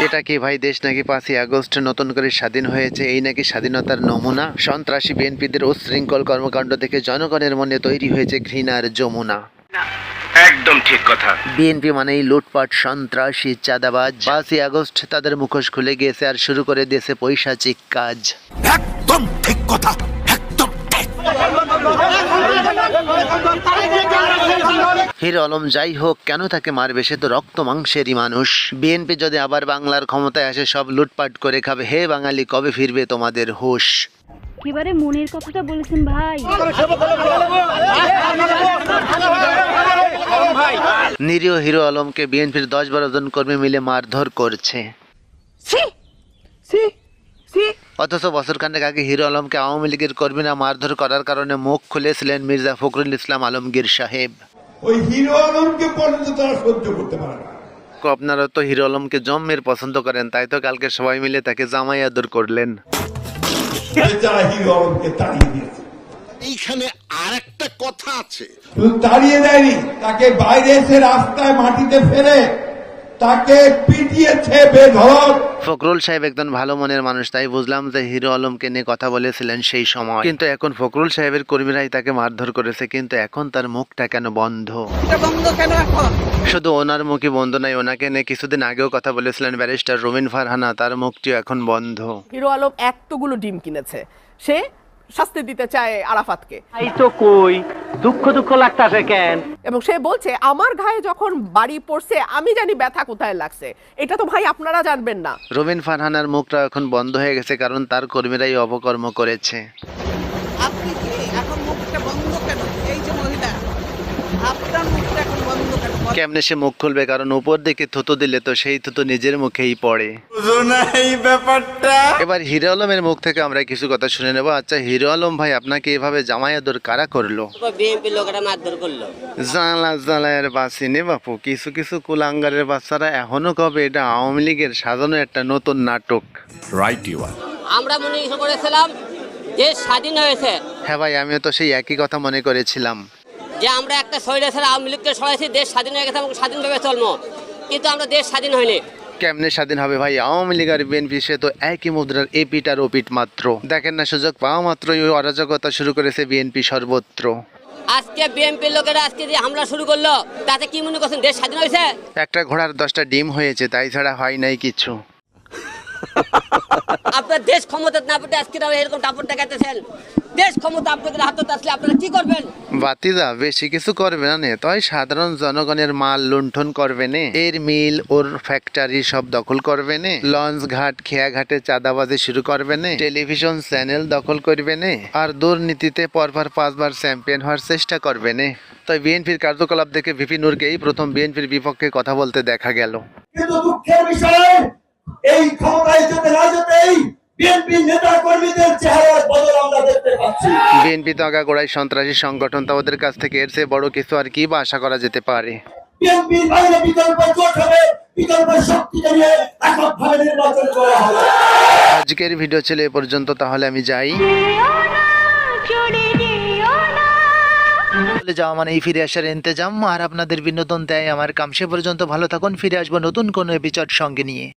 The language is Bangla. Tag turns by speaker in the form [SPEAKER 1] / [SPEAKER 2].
[SPEAKER 1] এটা কি ভাই দেশ নাকি 5ই আগস্ট নতুন করে স্বাধীন হয়েছে, এই নাকি স্বাধীনতার নমুনা? সন্ত্রাসী বিএনপিদের উচ্ছৃঙ্খল কর্মকাণ্ড দেখে জনগণের মনে তৈরি হয়েছে ঘৃণার যমুনা।
[SPEAKER 2] একদম ঠিক কথা।
[SPEAKER 1] বিএনপি মানেই লুটপাট, সন্ত্রাসী, চাঁদাবাজ। 5ই আগস্ট তাদের মুখোশ খুলে গিয়েছে আর শুরু করে দিয়েছে পৈশাচিক কাজ।
[SPEAKER 2] একদম ঠিক কথা, একদম ঠিক।
[SPEAKER 1] হিরো আলম যাই হোক, কেন তাকে মারবে? সে তো রক্ত মাংসেরই মানুষ। বিএনপি যদি আবার বাংলার ক্ষমতায় আসে, সব লুটপাট করে খাবে। হে বাঙালি, কবে ফিরবে তোমাদের হুঁশ?
[SPEAKER 3] একেবারে মনের কথাটা বলেছেন ভাই।
[SPEAKER 1] নিরীহ হিরো আলমকে বিএনপির 10-12 জন কর্মী মিলে মারধর করছে। অথচ বছরখানেক আগে হিরো আলমকে আওয়ামী লীগের কর্মীরা মারধর করার কারণে মুখ খুলেছিলেন মির্জা ফখরুল ইসলাম আলমগীর সাহেব।
[SPEAKER 4] ওই হিরো আলমকে পর্যন্ত তারা সহ্য করতে পারে না।
[SPEAKER 1] আপনারা তো হিরো আলমকে জম্মের পছন্দ করেন, তাই তো কালকে সবাই মিলে তাকে জামাই আদর করলেন।
[SPEAKER 4] যারা হিরো আলমকে তাড়িয়ে দিয়েছে,
[SPEAKER 2] এইখানে আরেকটা কথা আছে।
[SPEAKER 4] শুধু তাড়িয়ে দেয়নি, তাকে বাইরে এসে রাস্তায় মাটিতে ফেলে তাকে পিটিয়েছে বেধড়ক।
[SPEAKER 1] ফখরুল সাহেব একজন ভালো মনের মানুষ, তাই বুঝলাম যে হিরো আলমকে নিয়ে কথা বলেছিলেন সেই সময়। কিন্তু এখন ফখরুল সাহেবের কর্মীরাই তাকে মারধর করেছে, কিন্তু এখন তার মুখটা কেন বন্ধ? শুধু ওনার মুখই বন্ধ নাই, ওনাকে নিয়ে কিছুদিন আগেও কথা বলেছিলেন ব্যারিস্টার রুমিন ফারহানা, তার মুখটিও এখন বন্ধ।
[SPEAKER 5] হিরো আলম এতগুলো ডিম কিনেছে, সে শাস্তি দিতে চায় আরাফাতকে।
[SPEAKER 6] এই তো কই দুঃখ দুঃখ লাগতাছে কেন?
[SPEAKER 5] এবং সে বলছে আমার গায়ে যখন বাড়ি পড়ছে আমি জানি ব্যথা কোথায় লাগছে, এটা তো ভাই আপনারা জানবেন না।
[SPEAKER 1] রুমিন ফারহানার মুখটা এখন বন্ধ হয়ে গেছে, কারণ তার কর্মীরাই অপকর্ম করেছে।
[SPEAKER 7] আপনি কি এখন মুখটা বন্ধ কেন? এই যে মহিলা, আপনার মুখটা এখন বন্ধ কেন?
[SPEAKER 1] কেমনে সে মুখ খুলবে? কারণ উপর দিকে থুতু দিলে তো সেই থুতু নিজের মুখেই পড়ে।
[SPEAKER 4] এই ব্যাপারটা
[SPEAKER 1] এবার হিরো আলমের মুখ থেকে আমরা কিছু কথা শুনে নেব। আচ্ছা হিরো আলম ভাই, আপনাকে এভাবে জামাই আদর কারা করলো?
[SPEAKER 8] বিএনপি লোকেরা মারধর করলো।
[SPEAKER 1] জালা জালায়ের বাসি নে বাপু, কিছু কিছু কুলাঙ্গারের বাচ্চারা এখনো কবে এটা আওয়ামী লীগের সাজানো একটা নতুন নাটক।
[SPEAKER 2] Right you are.
[SPEAKER 8] আমরা মনে করেছিলাম দেশ স্বাধীন হয়েছে।
[SPEAKER 1] হ্যাঁ ভাই, আমিও তো সেই একই কথা মনে করেছিলাম
[SPEAKER 8] যে আমরা একটা স্বৈরাচার আওয়ামী লীগকে সরাইছি, দেশ স্বাধীন হয়ে গেছে এবং স্বাধীনভাবে চলবো। কিন্তু আমরা দেশ স্বাধীন হয়নি।
[SPEAKER 1] কেমনে স্বাধীন হবে ভাই? আওয়ামী লীগ আর বিএনপি সে তো একই মুদ্রার এপিট আর ওপিট মাত্র। দেখেন না, সুযোগ পাওয়া মাত্রই ওই অরাজকতা শুরু করেছে বিএনপি সর্বত্র।
[SPEAKER 8] আজকে বিএনপির লোকেরা আজকে যে হামলা শুরু করলো, তাতে কি মনে করছেন দেশ স্বাধীন হয়েছে?
[SPEAKER 1] একটা ঘোড়ার 10টা ডিম হয়েছে, তাই ছাড়া হয় নাই কিছু।
[SPEAKER 8] আপনার দেশ ক্ষমতা না পেতে আজকে এরকম দাপট দেখাতেছেন। দেশ ক্ষমতা আপনাদের হাতে আসলে আপনারা কি করবেন?
[SPEAKER 1] বাতিদা বেশি কিছু করবে না নে, তাই সাধারণ জনগণের মাল লুণ্ঠন করবে নে, এর মিল ওর ফ্যাক্টরি সব দখল করবে নে, লঞ্চ ঘাট খেয়া ঘাটে চাঁদাবাজি শুরু করবে নে, টেলিভিশন চ্যানেল দখল করবে নে, আর দুর্নীতিতে পরপর 5 বার চ্যাম্পিয়ন হওয়ার চেষ্টা করবে নে। তাই বিএনপির কার্যকলাপ দেখে ভিপি নূরকে এই প্রথম বিএনপির বিপক্ষে কথা বলতে দেখা গেল।
[SPEAKER 4] কিন্তু দুঃখের বিষয়, এই ক্ষমতায় যেতে না যেতেই বিএনপি নেতা কর্মীদের চেহারার বদল আমরা দেখতে পাচ্ছি।
[SPEAKER 1] বিএনপি তো আগাগোড়াই সন্ত্রাসী সংগঠন, তা ওদের কাছ থেকে এর চেয়ে বড় কিছু আর কি বা আশা করা যেতে পারে?
[SPEAKER 4] বিএনপির বাইরে বিকল্প জোট হবে, বিকল্প শক্তিকে নিয়ে এককভাবে নির্বাচন করা হবে।
[SPEAKER 1] আজকের ভিডিও ছিল এ পর্যন্ত, তাহলে আমি যাই। চলে যাওয়া মানেই ফিরে আসার ইন্তজাম, আর আপনাদের বিনোদন দেয় আমার কাম। সে পর্যন্ত ভালো থাকুন, ফিরে আসবো নতুন কোনো এপিসোড সঙ্গে নিয়ে।